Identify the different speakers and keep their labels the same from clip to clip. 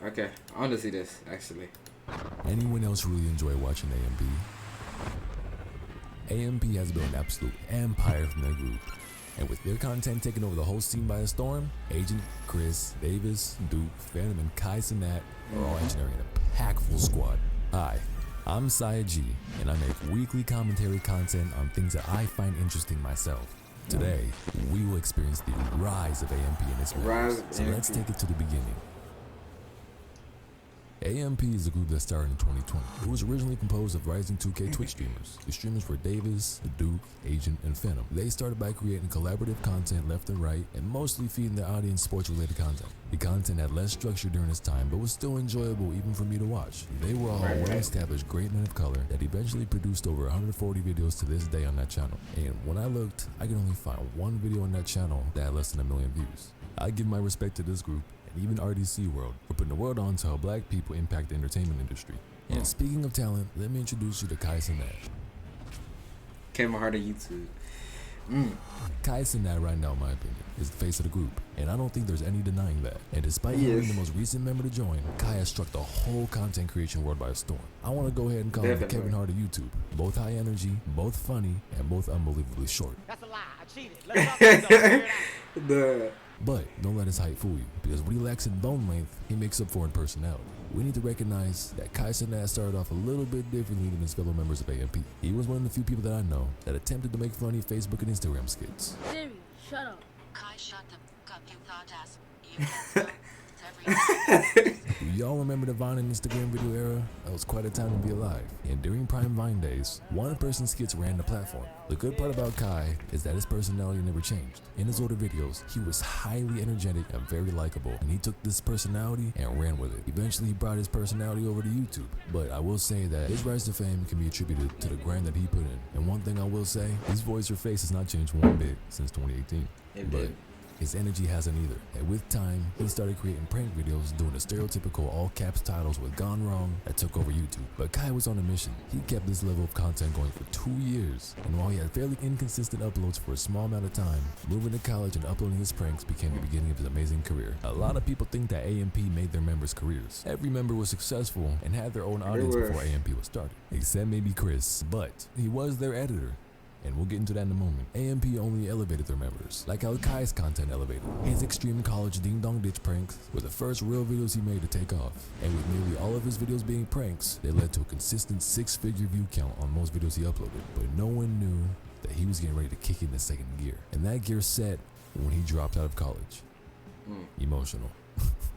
Speaker 1: Okay, I want to see this actually.
Speaker 2: Anyone else really enjoy watching AMP? AMP has built an absolute empire from their group. And with their content taking over the whole scene by a storm, Agent, Chris, Davis, Duke, Phantom, and Kai Cenat are all engineering a pack-full squad. Hi, I'm Saya G, and I make weekly commentary content on things that I find interesting myself. Today, we will experience the rise of AMP and its members. So let's take it to the beginning. AMP is a group that started in 2020. It was originally composed of rising 2K Twitch streamers. The streamers were Davis, the Duke, Agent, and Phantom. They started by creating collaborative content left and right, and mostly feeding their audience sports-related content. The content had less structure during its time, but was still enjoyable even for me to watch. They were all well-established great men of color that eventually produced over 140 videos to this day on that channel. And when I looked, I could only find one video on that channel that had less than 1 million views. I give my respect to this group, and even RDC World, for putting the word on to how black people impact the entertainment industry. And speaking of talent, let me introduce you to Kai Cenat.
Speaker 1: Came hard on YouTube.
Speaker 2: Kai Cenat right now, in my opinion, is the face of the group, and I don't think there's any denying that. And despite being the most recent member to join, Kai has struck the whole content creation world by a storm. I want to go ahead and call him the Kevin Hart of YouTube. Both high energy, both funny, and both unbelievably short.
Speaker 3: That's a lie. I cheated. Let's
Speaker 2: But don't let his height fool you, because what he lacks in bone length, he makes up for in personality. We need to recognize that Kai Cenat started off a little bit differently than his fellow members of AMP. He was one of the few people that I know that attempted to make funny Facebook and Instagram skits.
Speaker 4: Jimmy, shut up.
Speaker 5: Kai, shut the cup, you thought ass. You can't stop. It's
Speaker 2: Do y'all remember the Vine and Instagram video era? That was quite a time to be alive. And during prime Vine days, one-person skits ran the platform. The good part about Kai is that his personality never changed. In his older videos, he was highly energetic and very likable, and he took this personality and ran with it. Eventually, he brought his personality over to YouTube. But I will say that his rise to fame can be attributed to the grind that he put in. And one thing I will say, his voice or face has not changed one bit since 2018. But his energy hasn't either. And with time, he started creating prank videos doing the stereotypical all caps titles with Gone Wrong that took over YouTube. But Kai was on a mission. He kept this level of content going for 2 years. And while he had fairly inconsistent uploads for a small amount of time, moving to college and uploading his pranks became the beginning of his amazing career. A lot of people think that AMP made their members' careers. Every member was successful and had their own audience before AMP was started. Except maybe Chris, but he was their editor. And we'll get into that in a moment. AMP only elevated their members, like how Kai's content elevated. His extreme college ding-dong ditch pranks were the first real videos he made to take off. And with nearly all of his videos being pranks, they led to a consistent 6-figure view count on most videos he uploaded. But no one knew that he was getting ready to kick in the second gear. And that gear set when he dropped out of college. Emotional.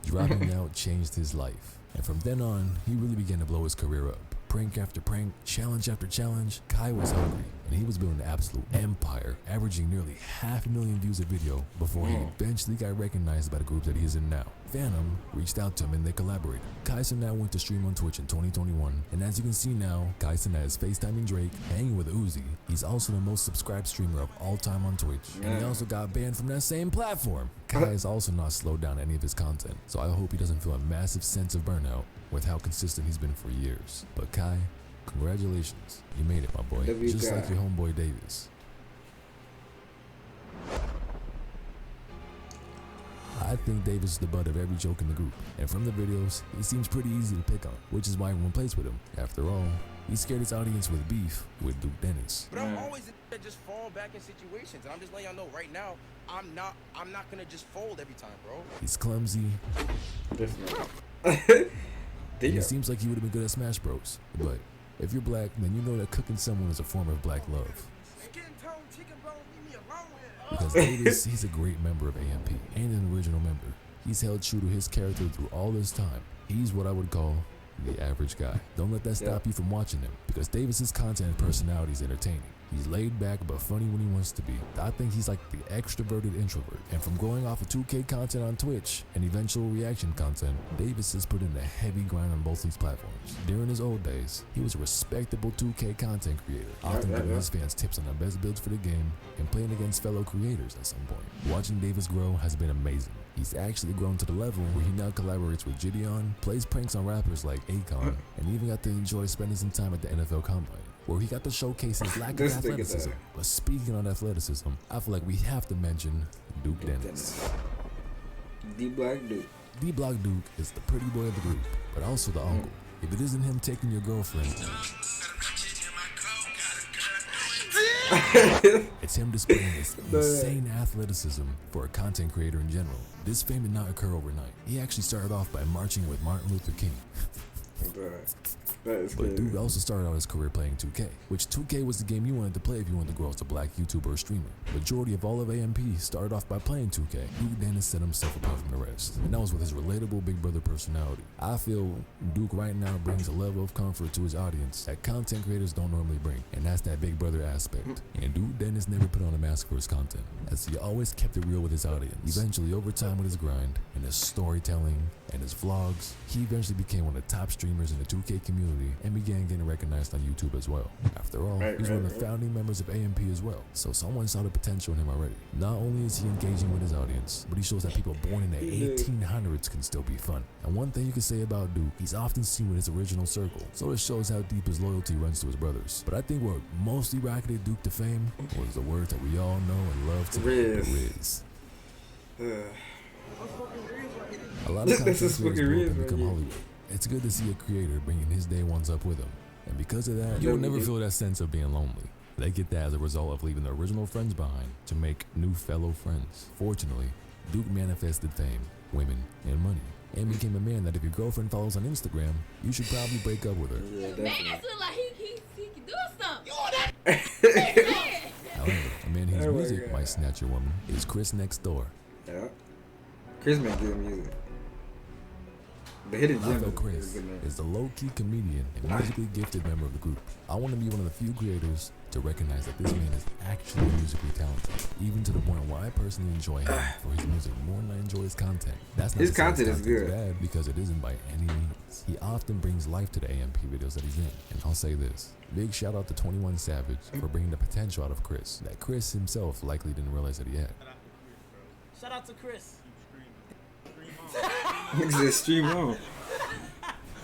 Speaker 2: Dropping out changed his life. And from then on, he really began to blow his career up. Prank after prank, challenge after challenge, Kai was hungry, and he was building an absolute empire, averaging nearly 500,000 views a video before he eventually got recognized by the group that he is in now. Phantom reached out to him and they collaborated. Kai Cenat went to stream on Twitch in 2021, and as you can see now, Kai Cenat is FaceTiming Drake, hanging with Uzi. He's also the most subscribed streamer of all time on Twitch, and he also got banned from that same platform. Kai has also not slowed down any of his content, so I hope he doesn't feel a massive sense of burnout with how consistent he's been for years. But Kai, congratulations. You made it, my boy. Just like your homeboy Davis. I think Davis is the butt of every joke in the group, and from the videos, he seems pretty easy to pick on, which is why everyone plays with him. After all, he scared his audience with beef with Duke Dennis.
Speaker 3: But I'm always just fall back in situations, and I'm just letting y'all know right now, I'm not gonna just fold every time, bro.
Speaker 2: He's clumsy. It seems like he would have been good at Smash Bros. But if you're black, then you know that cooking someone is a form of black love. Because Davis, he's a great member of AMP and an original member. He's held true to his character through all this time. He's what I would call the average guy. Don't let that stop you from watching him, because Davis's content and personality is entertaining. He's laid back but funny when he wants to be. I think he's like the extroverted introvert. And from going off of 2K content on Twitch and eventual reaction content, Davis has put in a heavy grind on both these platforms. During his old days, he was a respectable 2K content creator, often giving his fans tips on the best builds for the game and playing against fellow creators at some point. Watching Davis grow has been amazing. He's actually grown to the level where he now collaborates with Gideon, plays pranks on rappers like Akon, and even got to enjoy spending some time at the NFL Combine, where he got to showcase his lack of athleticism. But speaking on athleticism, I feel like we have to mention Duke Dennis.
Speaker 1: The Black Duke.
Speaker 2: D-Block Duke is the pretty boy of the group, but also the uncle. If it isn't him taking your girlfriend, it's him displaying his insane athleticism for a content creator in general. This fame did not occur overnight. He actually started off by marching with Martin Luther King.
Speaker 1: That is
Speaker 2: But
Speaker 1: crazy.
Speaker 2: Duke also started out his career playing 2K, which 2K was the game you wanted to play if you wanted to grow as a black YouTuber or streamer. Majority of all of AMP started off by playing 2K. Duke Dennis set himself apart from the rest, and that was with his relatable Big Brother personality. I feel Duke right now brings a level of comfort to his audience that content creators don't normally bring, and that's that Big Brother aspect. And Duke Dennis never put on a mask for his content, as he always kept it real with his audience. Eventually, over time with his grind and his storytelling and his vlogs, he eventually became one of the top streamers in the 2K community and began getting recognized on YouTube as well. After all, he's one of the founding members of AMP as well, so someone saw the potential in him already. Not only is he engaging with his audience, but he shows that people born in the 1800s can still be fun. And one thing you can say about Duke, he's often seen with his original circle, so it shows how deep his loyalty runs to his brothers. But I think what mostly rocketed Duke to fame was the words that we all know and love today, Riz. A lot of content creators grow up and become Hollywood. It's good to see a creator bringing his day ones up with him. And because of that, you'll never feel that sense of being lonely. They get that as a result of leaving their original friends behind to make new fellow friends. Fortunately, Duke manifested fame, women, and money, and became a man that if your girlfriend follows on Instagram, you should probably break up with her.
Speaker 1: Yeah,
Speaker 4: Man,
Speaker 1: definitely.
Speaker 4: that look like he can do something.
Speaker 2: However, a man whose
Speaker 1: Oh my
Speaker 2: music
Speaker 1: God.
Speaker 2: might snatch your woman is Chris Next Door.
Speaker 1: Yeah. Chris make good music. The Hidden
Speaker 2: I
Speaker 1: Gem
Speaker 2: feel
Speaker 1: is
Speaker 2: Chris
Speaker 1: a good name.
Speaker 2: is the low-key comedian and musically gifted member of the group. I want to be one of the few creators to recognize that this man is actually musically talented, even to the point where I personally enjoy him for his music more than I enjoy his content. That's not
Speaker 1: His
Speaker 2: to say
Speaker 1: content is
Speaker 2: content's
Speaker 1: good.
Speaker 2: bad, because it isn't by any means. He often brings life to the AMP videos that he's in. And I'll say this, big shout out to 21 Savage for bringing the potential out of Chris that Chris himself likely didn't realize that he had.
Speaker 6: Shout out to Chris.
Speaker 1: Niggas said stream on.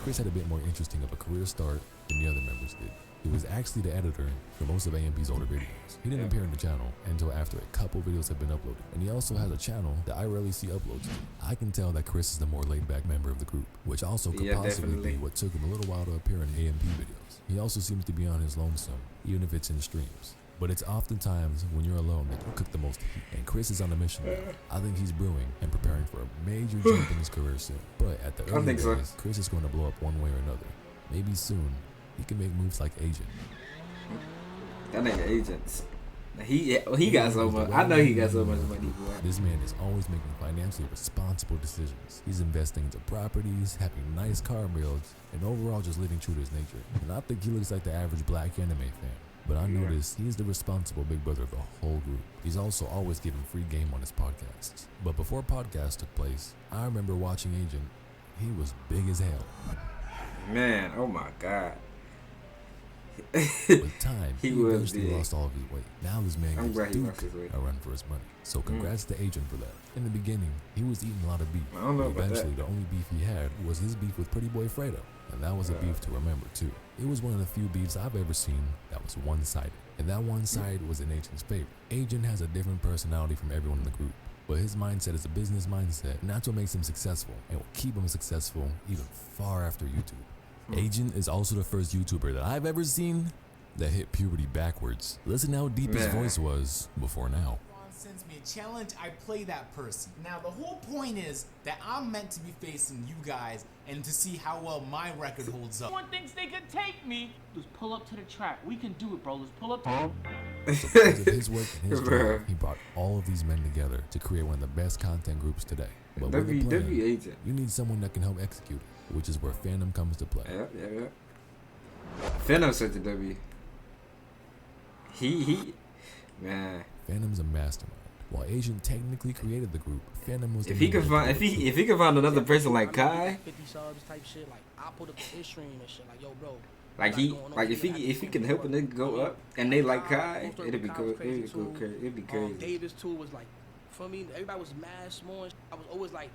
Speaker 2: Chris had a bit more interesting of a career start than the other members did. He was actually the editor for most of AMP's older videos. He didn't appear on the channel until after a couple videos had been uploaded. And he also has a channel that I rarely see uploads to. I can tell that Chris is the more laid-back member of the group, which also could
Speaker 1: Yeah,
Speaker 2: possibly
Speaker 1: definitely.
Speaker 2: be what took him a little while to appear in AMP videos. He also seems to be on his lonesome, even if it's in streams. But it's oftentimes when you're alone that you cook the most heat. And Chris is on a mission now. I think he's brewing and preparing for a major jump in his career soon. But at the early
Speaker 1: think so.
Speaker 2: days, Chris is going to blow up one way or another. Maybe soon, he can make moves like Agent.
Speaker 1: That nigga agents. He got so much. I know he got so much money, boy.
Speaker 2: This man is always making financially responsible decisions. He's investing into properties, having nice car builds, and overall just living true to his nature. And I think he looks like the average black anime fan. But I noticed he is the responsible big brother of the whole group. He's also always giving free game on his podcasts. But before podcasts took place, I remember watching Agent. He was big as hell.
Speaker 1: Man, oh my God.
Speaker 2: With time,
Speaker 1: He
Speaker 2: he
Speaker 1: was
Speaker 2: eventually
Speaker 1: big.
Speaker 2: lost all of his weight. Now this man
Speaker 1: I'm
Speaker 2: gives
Speaker 1: glad he lost
Speaker 2: Duke
Speaker 1: his weight.
Speaker 2: a run for his money. So congrats to Agent for that. In the beginning, he was eating a lot of beef.
Speaker 1: I don't know
Speaker 2: But
Speaker 1: about
Speaker 2: eventually,
Speaker 1: that.
Speaker 2: the only beef he had was his beef with Pretty Boy Fredo. And that was a beef to remember too. It was one of the few beefs I've ever seen that was one-sided. And that one side was in Agent's favor. Agent has a different personality from everyone in the group. But his mindset is a business mindset, and that's what makes him successful, and will keep him successful even far after YouTube. Agent is also the first YouTuber that I've ever seen that hit puberty backwards. Listen how deep his
Speaker 1: Man.
Speaker 2: voice was before now.
Speaker 7: Sends me a challenge, I play that person. Now the whole point is that I'm meant to be facing you guys and to see how well my record holds up.
Speaker 6: One thinks they could take me. Just pull up to the track. We can do it, bro. Let's pull up to
Speaker 2: Because of his work and his
Speaker 1: Bruh.
Speaker 2: drive, he brought all of these men together to create one of the best content groups today. But with a plan,
Speaker 1: W agent.
Speaker 2: you need someone that can help execute it, which is where fandom comes to play.
Speaker 1: Yep. Phantom such a W. He, man.
Speaker 2: Fandom's a mastermind. While Agent technically created the group, Fandom was the
Speaker 1: If he
Speaker 2: main
Speaker 1: could find, if he could find another person like Kai,
Speaker 8: 50 subs type shit, like I put up his stream and shit, like yo, bro.
Speaker 1: like if he can help a nigga go up and they like Kai,
Speaker 8: Most of
Speaker 1: it'd be
Speaker 8: Kai
Speaker 1: cool.
Speaker 8: was crazy too.
Speaker 1: It'd be crazy.
Speaker 8: Davis too was like, for me, everybody was mad small. I was always like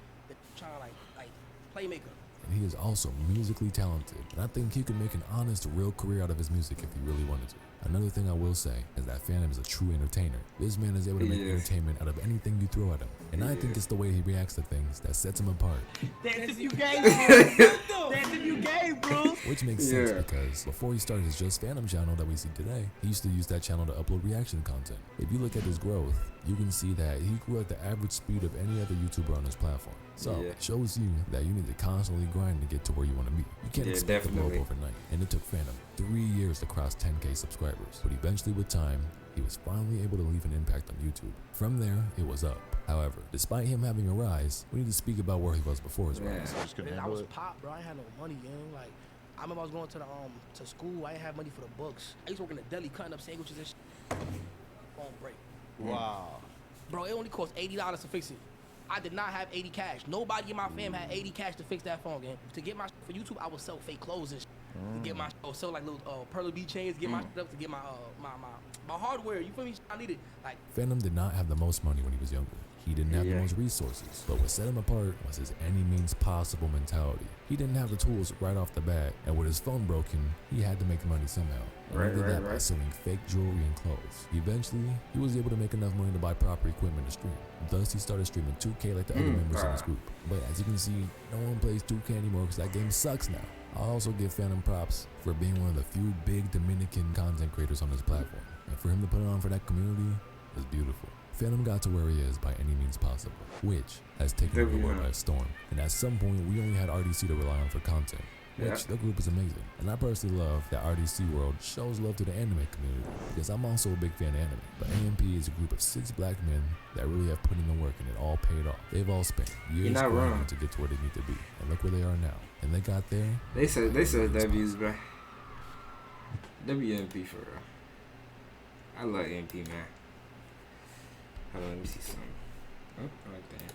Speaker 8: trying to like playmaker.
Speaker 2: and he is also musically talented, and I think he could make an honest, real career out of his music if he really wanted to. Another thing I will say is that Phantom is a true entertainer. This man is able to make entertainment out of anything you throw at him, and I think it's the way he reacts to things that sets him apart.
Speaker 6: That's if you gay, bro. That's if you gay, bro.
Speaker 2: Which makes sense because before he started his Just Phantom channel that we see today, he used to use that channel to upload reaction content. If you look at his growth, you can see that he grew at the average speed of any other YouTuber on his platform. So it shows you that you need to constantly grind to get to where you want to be. You can't expect to blow up overnight. And it took Phantom 3 years to cross 10K subscribers. But eventually with time, he was finally able to leave an impact on YouTube. From there, it was up. However, despite him having a rise, we need to speak about where he was before his rise.
Speaker 8: Man, I was pop, bro. I ain't had no money, gang. Like, I remember I was going to school. I didn't have money for the books. I used to work in a deli cutting up sandwiches and shit. On break.
Speaker 3: Wow.
Speaker 8: Bro, it only cost $80 to fix it. I did not have 80 cash. Nobody in my fam had 80 cash to fix that phone, gang. To get my shit for YouTube, I would sell fake clothes and shit. To get my sell like little Pearly B chains, get my shit up to get my hardware. You feel me? I needed like.
Speaker 2: Phantom did not have the most money when he was younger. He didn't have the most resources, but what set him apart was his any means possible mentality. He didn't have the tools right off the bat, and with his phone broken, he had to make money somehow. And he did that by selling fake jewelry and clothes. Eventually, he was able to make enough money to buy proper equipment to stream. Thus, he started streaming 2K like the other members in his group. But as you can see, no one plays 2K anymore because that game sucks now. I'll also give Phantom props for being one of the few big Dominican content creators on this platform. And for him to put it on for that community is beautiful. Phantom got to where he is by any means possible, which has taken the world by storm. And at some point, we only had RDC to rely on for content, which the group is amazing. And I personally love that RDC World shows love to the anime community, because I'm also a big fan of anime. But AMP is a group of 6 black men that really have put in the work, and it all paid off. They've all spent years grinding to get to where they need to be, and look where they are now. And they got there.
Speaker 1: They said W's, bro. WMP for real. I love AMP, man. Hold on, let me see something. Oh, right there.